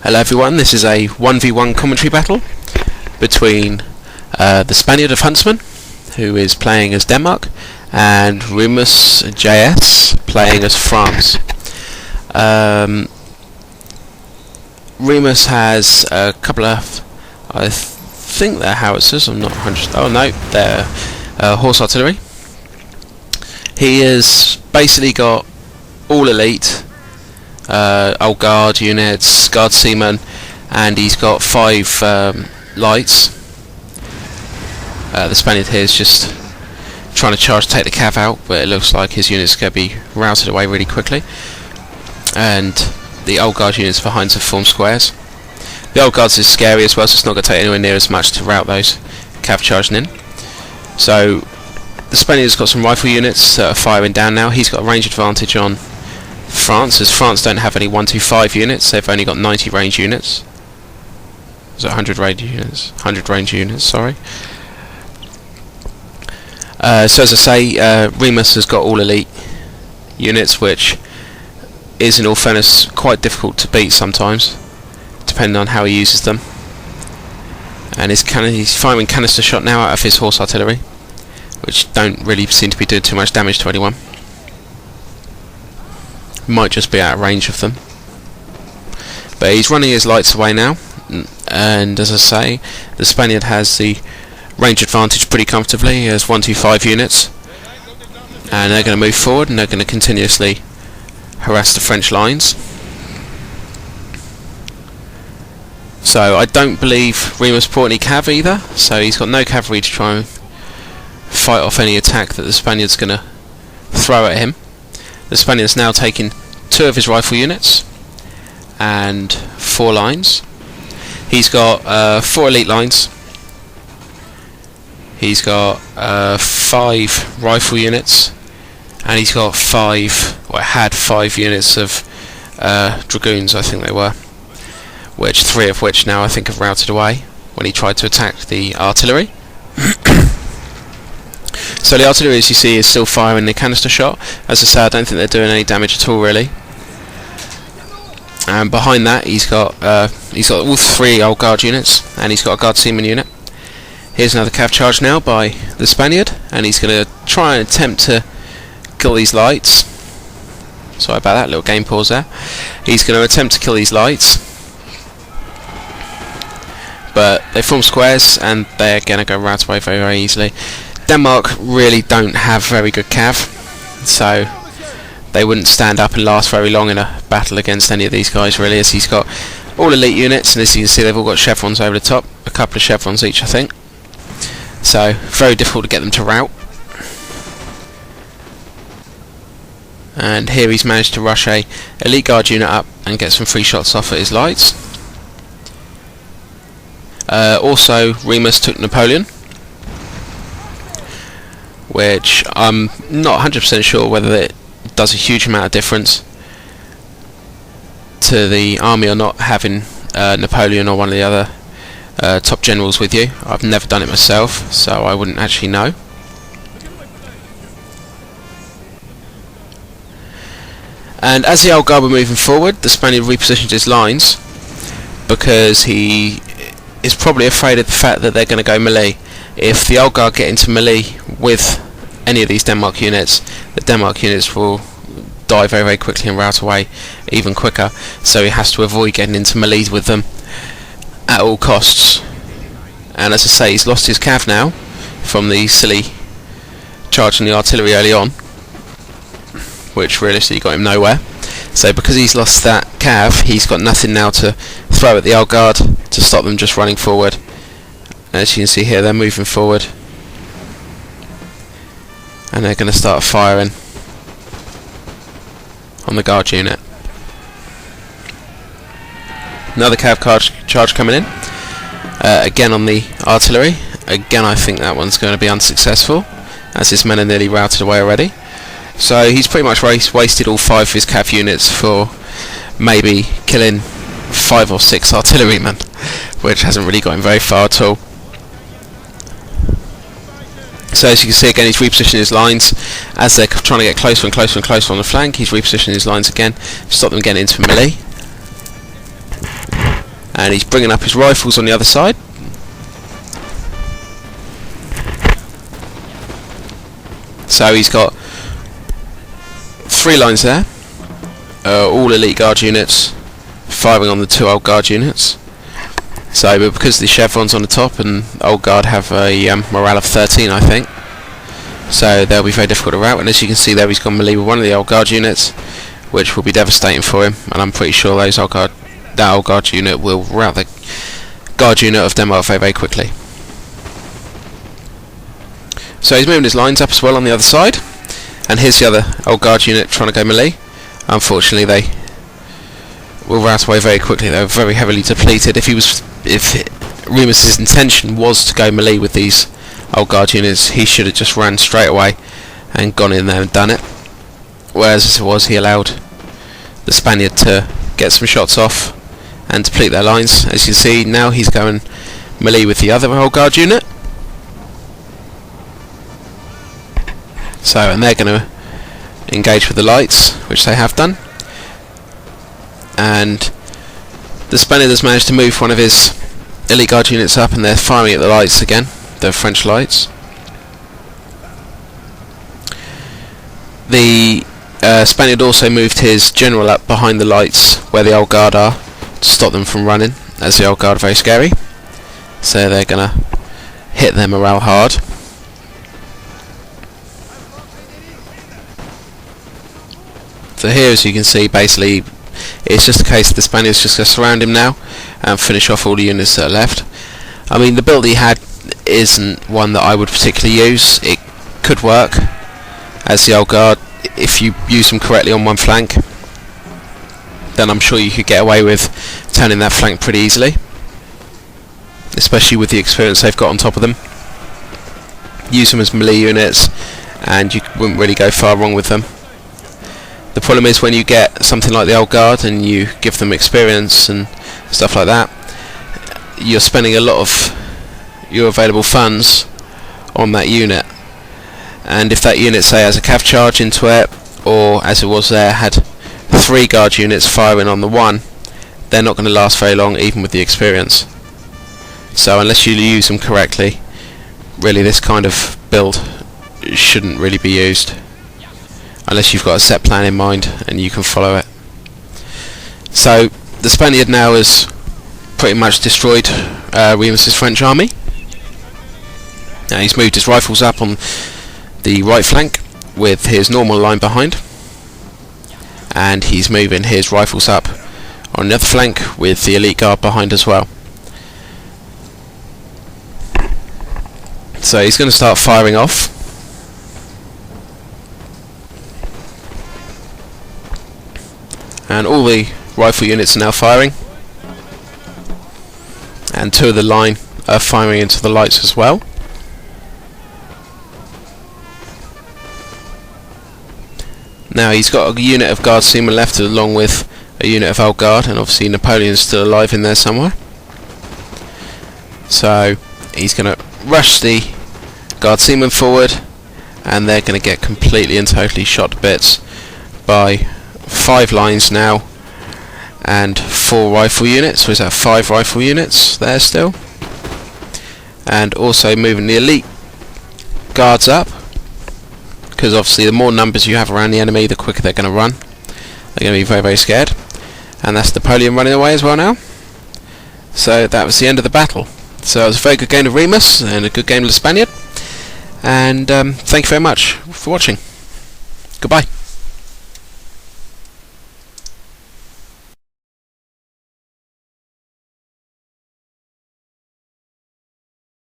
Hello everyone, this is a 1v1 commentary battle between the Spaniard of Huntsman, who is playing as Denmark, and Remusjs playing as France. Remus has a couple of, I think they're howitzers, I'm not 100%, oh no, they're horse artillery. He has basically got all elite, old guard units, guard seamen, and he's got 5 lights. The Spaniard here is just trying to charge to take the cav out, but it looks like his units are going to be routed away really quickly. And the old guard units behind have formed squares. The old guards is scary as well, so it's not going to take anywhere near as much to rout those cav charging in. So the Spaniard's got some rifle units that are firing down now. He's got a range advantage on France, as France don't have any 125 units, they've only got 90 range units. Is it 100 range units? 100 range units, sorry. So as I say, Remus has got all elite units, which is in all fairness quite difficult to beat sometimes, depending on how he uses them. And he's firing canister shot now out of his horse artillery, which don't really seem to be doing too much damage to anyone. Might just be out of range of them. But he's running his lights away now, and as I say, the Spaniard has the range advantage pretty comfortably. He has 125 units, and they're going to move forward and they're going to continuously harass the French lines. So I don't believe Remus brought any cav either, so he's got no cavalry to try and fight off any attack that the Spaniard's going to throw at him. The Spaniard's now taking 2 of his rifle units and 4 lines. He's got 4 elite lines. He's got 5 rifle units, and he's got 5 units of dragoons, I think they were, which 3 of which now I think have routed away when he tried to attack the artillery. So the artillery, as you see, is still firing the canister shot. As I say, I don't think they're doing any damage at all, really. And behind that, he's got all 3 old guard units, and he's got a guard seaman unit. Here's another cav charge now by the Spaniard, and he's going to try and attempt to kill these lights. Sorry about that, little game pause there. He's going to attempt to kill these lights, but they form squares, and they're going to go rout away very, very easily. Denmark really don't have very good cav, so they wouldn't stand up and last very long in a battle against any of these guys, really, as he's got all elite units, and as you can see, they've all got chevrons over the top, a couple of chevrons each, I think. So very difficult to get them to rout. And here he's managed to rush a elite guard unit up and get some free shots off at his lights. Also, Remus took Napoleon, which I'm not 100% sure whether it does a huge amount of difference to the army or not, having Napoleon or one of the other top generals with you. I've never done it myself, so I wouldn't actually know. And as the old guard were moving forward, the Spaniard repositioned his lines, because he is probably afraid of the fact that they're going to go melee. If the old guard get into melee with any of these Denmark units, the Denmark units will die very, very quickly and rout away even quicker, so he has to avoid getting into melee with them at all costs. And as I say, he's lost his cav now from the silly charge on the artillery early on, which realistically got him nowhere. So because he's lost that cav, he's got nothing now to throw at the old guard to stop them just running forward. As you can see here, they're moving forward, and they're going to start firing on the guard unit. Another cav charge coming in, again on the artillery. Again, I think that one's going to be unsuccessful, as his men are nearly routed away already. So he's pretty much wasted all 5 of his cav units for maybe killing 5 or 6 artillerymen, which hasn't really got him very far at all. So as you can see, again, he's repositioning his lines as they're trying to get closer and closer and closer on the flank. He's repositioning his lines again to stop them getting into melee. and he's bringing up his rifles on the other side. So he's got 3 lines there, all elite guard units firing on the 2 old guard units. So, but because the chevrons on the top and old guard have a morale of 13, I think, so they'll be very difficult to rout. And as you can see there, he's gone melee with one of the old guard units, which will be devastating for him. And I'm pretty sure that old guard unit will rout the guard unit of Denmark very, very quickly. So he's moving his lines up as well on the other side, and here's the other old guard unit trying to go melee. Unfortunately, they will rout away very quickly. They're very heavily depleted. If Remusjs' intention was to go melee with these old guard units, he should have just ran straight away and gone in there and done it. Whereas as it was, he allowed the Spaniard to get some shots off and deplete their lines. As you see, now he's going melee with the other old guard unit. So, and they're going to engage with the lights, which they have done. And the Spaniard has managed to move one of his elite guard units up, and they're firing at the lights again, the French lights. The Spaniard also moved his general up behind the lights where the old guard are to stop them from running, as the old guard are very scary. So they're going to hit their morale hard. So here, as you can see, basically it's just a case of the Spaniards just going to surround him now and finish off all the units that are left. I mean, the build he had isn't one that I would particularly use. It could work as the old guard if you use them correctly on one flank. Then I'm sure you could get away with turning that flank pretty easily, especially with the experience they've got on top of them. Use them as melee units and you wouldn't really go far wrong with them. The problem is when you get something like the old guard and you give them experience and stuff like that, you're spending a lot of your available funds on that unit. And if that unit, say, has a cav charge into it, or as it was there, had 3 guard units firing on the one, they're not going to last very long, even with the experience. So unless you use them correctly, really this kind of build shouldn't really be used, unless you've got a set plan in mind and you can follow it. So the Spaniard now has pretty much destroyed Remusjs' French army. Now he's moved his rifles up on the right flank with his normal line behind, and he's moving his rifles up on the other flank with the elite guard behind as well. So he's going to start firing off. And all the rifle units are now firing, and 2 of the line are firing into the lights as well. Now he's got a unit of guard seamen left along with a unit of old guard, and obviously Napoleon's still alive in there somewhere. So he's going to rush the guard seamen forward, and they're going to get completely and totally shot to bits by 5 lines now and 4 rifle units. So is that 5 rifle units there still? And also moving the elite guards up, because obviously the more numbers you have around the enemy, the quicker they're going to run. They're going to be very, very scared. And that's Napoleon running away as well now. So that was the end of the battle. So it was a very good game of Remus and a good game of the Spaniard. And thank you very much for watching. Goodbye.